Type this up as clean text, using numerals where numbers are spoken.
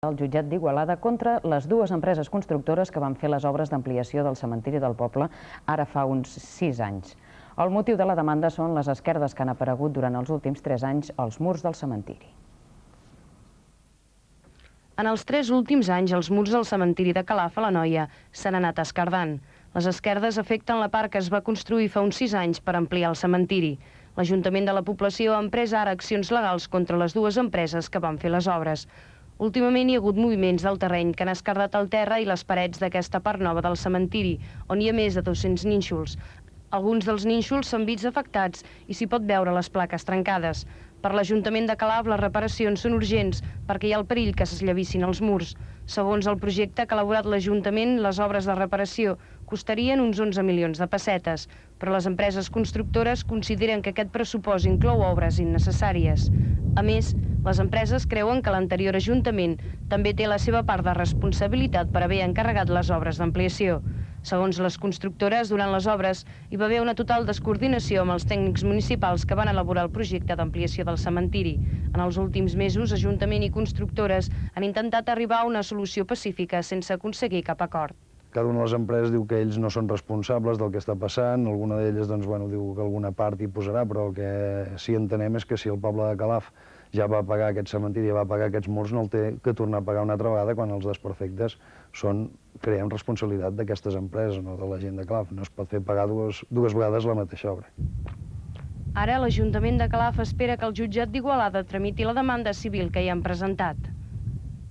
El jutjat d'Igualada contra les dues empreses constructores que van fer les obres d'ampliació del cementiri del poble ara fa uns 6 anys. El motiu de la demanda són les esquerdes que han aparegut durant els últims 3 anys als murs del cementiri. En els 3 últims anys, els murs del cementiri de Calaf a l'Anoia s'han anat esquerdant. Les esquerdes afecten la part que es va construir fa uns 6 anys per ampliar el cementiri. L'Ajuntament de la població ha emprès ara accions legals contra les dues empreses que van fer les obres. Últimament hi ha hagut moviments del terreny que han esquerdat el terra i les parets d'aquesta part nova del cementiri, on hi ha més de 200 nínxols. Alguns dels nínxols s'han vist afectats i s'hi pot veure les plaques trencades. Per l'Ajuntament de Calaf, les reparacions són urgents perquè hi ha el perill que s'eslavissin els murs. Segons el projecte que ha elaborat l'Ajuntament, les obres de reparació costarien uns 11 milions de pessetes, però les empreses constructores consideren que aquest pressupost inclou obres innecessàries. A més, les empreses creuen que l'anterior Ajuntament també té la seva part de responsabilitat per haver encarregat les obres d'ampliació. Segons les constructores, durant les obres hi va haver una total descoordinació amb els tècnics municipals que van elaborar el projecte d'ampliació del cementiri. En els últims mesos, Ajuntament i constructores han intentat arribar a una solució pacífica sense aconseguir cap acord. Cada una de les empreses diu que ells no són responsables del que està passant, alguna d'elles diu que alguna part hi posarà, però el que sí entenem és que si el poble de Calaf ja va pagar aquest cementiri, ja va pagar aquests murs, no el té que tornar a pagar una altra vegada quan els desperfectes creen responsabilitat d'aquestes empreses, no de la gent de Calaf. No es pot fer pagar dues vegades la mateixa obra. Ara l'Ajuntament de Calaf espera que el jutjat d'Igualada tramiti la demanda civil que hi han presentat.